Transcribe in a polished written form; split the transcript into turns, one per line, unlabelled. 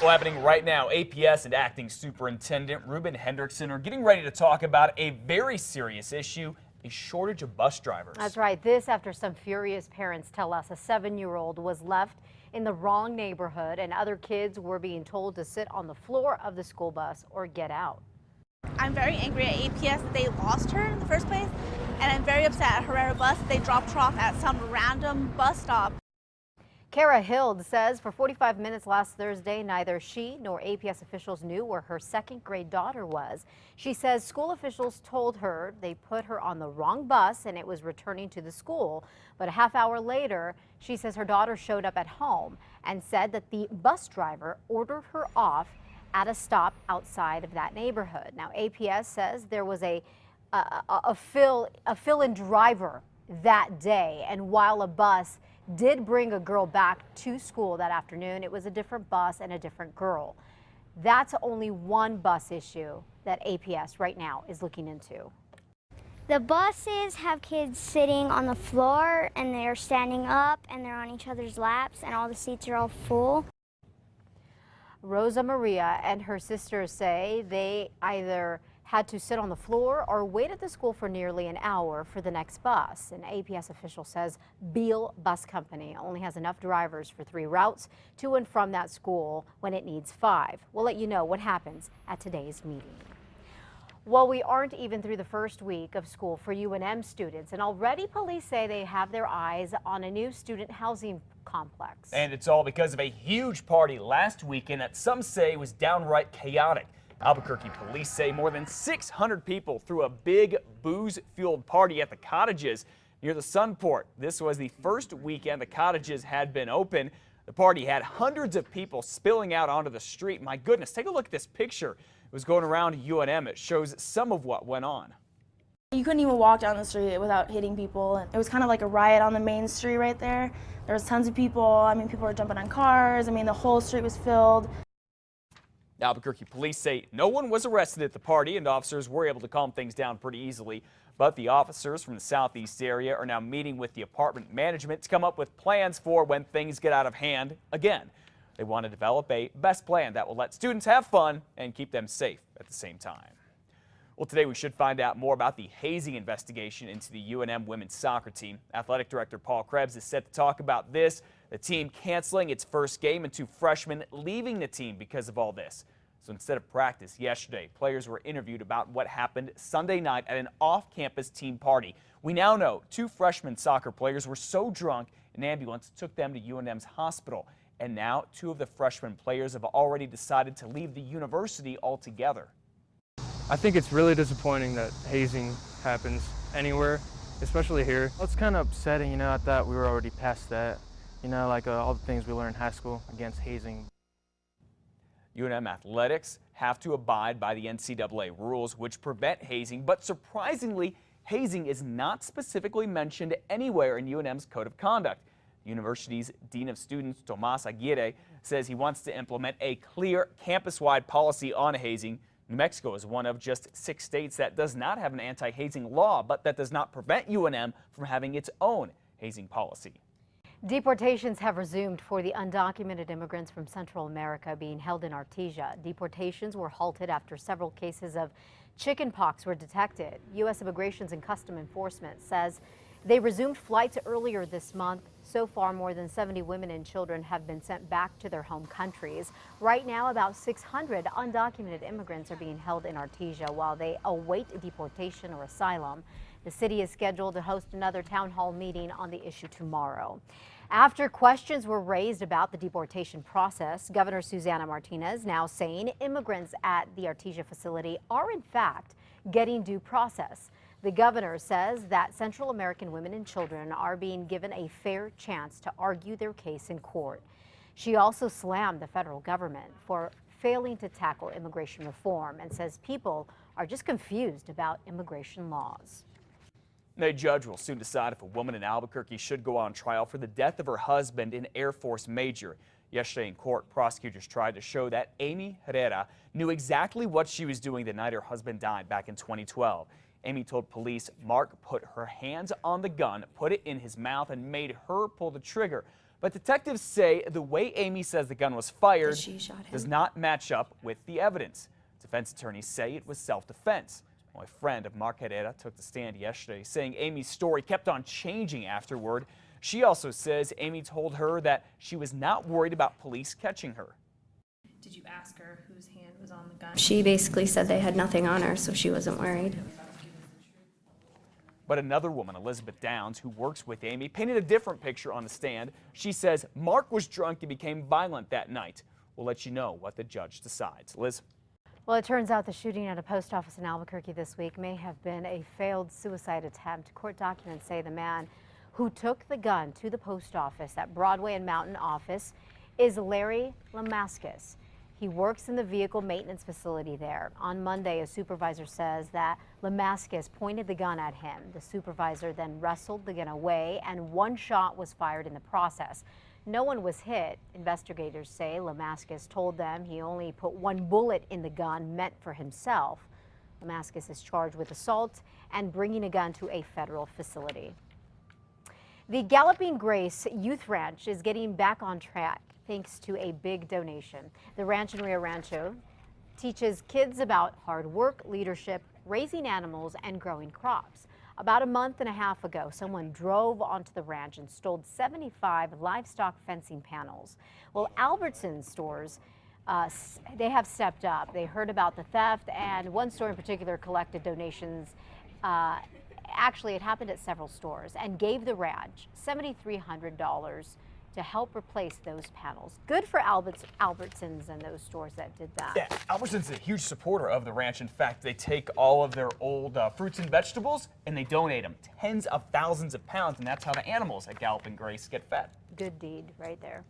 Well, happening right now, APS and Acting Superintendent Ruben Hendrickson are getting ready to talk about a very serious issue, a shortage of bus drivers.
That's right. This after some furious parents tell us a 7-year-old was left in the wrong neighborhood and other kids were being told to sit on the floor of the school bus or get out.
I'm very angry at APS that they lost her in the first place, and I'm very upset at Herrera Bus that they dropped her off at some random bus stop.
Kara Hild says for 45 minutes last Thursday, neither she nor APS officials knew where her second-grade daughter was. She says school officials told her they put her on the wrong bus and it was returning to the school. But a half hour later, she says her daughter showed up at home and said that the bus driver ordered her off at a stop outside of that neighborhood. Now, APS says there was a fill-in driver that day, and while a bus did bring a girl back to school that afternoon, it was a different bus and a different girl. That's only one bus issue that APS right now is looking into.
The buses have kids sitting on the floor and they're standing up and they're on each other's laps and all the seats are all full.
Rosa Maria and her sisters say they either had to sit on the floor or wait at the school for nearly an hour for the next bus. An APS official says Beale Bus Company only has enough drivers for 3 routes to and from that school when it needs 5. We'll let you know what happens at today's meeting. Well, we aren't even through the first week of school for UNM students, and already police say they have their eyes on a new student housing complex.
And it's all because of a huge party last weekend that some say was downright chaotic. Albuquerque police say more than 600 people threw a big booze-fueled party at the cottages near the Sunport. This was the first weekend the cottages had been open. The party had hundreds of people spilling out onto the street. My goodness, take a look at this picture. It was going around UNM. It shows some of what went on.
You couldn't even walk down the street without hitting people. It was kind of like a riot on the main street right there. There was tons of people. I mean, people were jumping on cars. I mean, the whole street was filled.
Albuquerque police say no one was arrested at the party and officers were able to calm things down pretty easily. But the officers from the southeast area are now meeting with the apartment management to come up with plans for when things get out of hand again. They want to develop a best plan that will let students have fun and keep them safe at the same time. Well, today we should find out more about the hazing investigation into the UNM women's soccer team. Athletic Director Paul Krebs is set to talk about this, the team canceling its first game and 2 freshmen leaving the team because of all this. So instead of practice yesterday, players were interviewed about what happened Sunday night at an off-campus team party. We now know 2 freshman soccer players were so drunk an ambulance took them to UNM's hospital. And now 2 of the freshman players have already decided to leave the university altogether.
I think it's really disappointing that hazing happens anywhere, especially here. It's kind of upsetting, I thought we were already past that. Like all the things we learned in high school against hazing.
UNM athletics have to abide by the NCAA rules which prevent hazing, but surprisingly, hazing is not specifically mentioned anywhere in UNM's code of conduct. The university's Dean of Students, Tomas Aguirre, says he wants to implement a clear campus-wide policy on hazing. New Mexico is one of just 6 states that does not have an anti-hazing law, but that does not prevent UNM from having its own hazing policy.
Deportations have resumed for the undocumented immigrants from Central America being held in Artesia. Deportations were halted after several cases of chickenpox were detected. U.S. Immigrations and Customs Enforcement says they resumed flights earlier this month. So far, more than 70 women and children have been sent back to their home countries. Right now, about 600 undocumented immigrants are being held in Artesia while they await deportation or asylum. The city is scheduled to host another town hall meeting on the issue tomorrow. After questions were raised about the deportation process, Governor Susana Martinez now saying immigrants at the Artesia facility are in fact getting due process. The governor says that Central American women and children are being given a fair chance to argue their case in court. She also slammed the federal government for failing to tackle immigration reform and says people are just confused about immigration laws.
A judge will soon decide if a woman in Albuquerque should go on trial for the death of her husband, an Air Force major. Yesterday in court, prosecutors tried to show that Amy Herrera knew exactly what she was doing the night her husband died back in 2012. Amy told police Mark put her hands on the gun, put it in his mouth, and made her pull the trigger. But detectives say the way Amy says the gun was fired
She shot him.
does not match up with the evidence. Defense attorneys say it was self-defense. Well, a friend of Mark Herrera took the stand yesterday, saying Amy's story kept on changing afterward. She also says Amy told her that she was not worried about police catching her.
Did you ask her whose hand was on the gun? She basically said they had nothing on her, so she wasn't worried.
But another woman, Elizabeth Downs, who works with Amy, painted a different picture on the stand. She says Mark was drunk and became violent that night. We'll let you know what the judge decides. Liz?
Well, it turns out the shooting at a post office in Albuquerque this week may have been a failed suicide attempt. Court documents say the man who took the gun to the post office at Broadway and Mountain office is Larry Lamascus. He works in the vehicle maintenance facility there. On Monday, a supervisor says that Lamascus pointed the gun at him. The supervisor then wrestled the gun away, and one shot was fired in the process. No one was hit. Investigators say Lamascus told them he only put one bullet in the gun meant for himself. Lamascus is charged with assault and bringing a gun to a federal facility. The Galloping Grace Youth Ranch is getting back on track thanks to a big donation. The ranch in Rio Rancho teaches kids about hard work, leadership, raising animals, and growing crops. About a month and a half ago, someone drove onto the ranch and stole 75 livestock fencing panels. Well, Albertsons stores, they have stepped up. They heard about the theft, and one store in particular collected donations. Actually, it happened at several stores, and gave the ranch $7,300 to help replace those panels. Good for Albertsons and those stores that did that.
Yeah, Albertsons is a huge supporter of the ranch. In fact, they take all of their old fruits and vegetables and they donate them, tens of thousands of pounds, and that's how the animals at Galloping Grace get fed.
Good deed right there.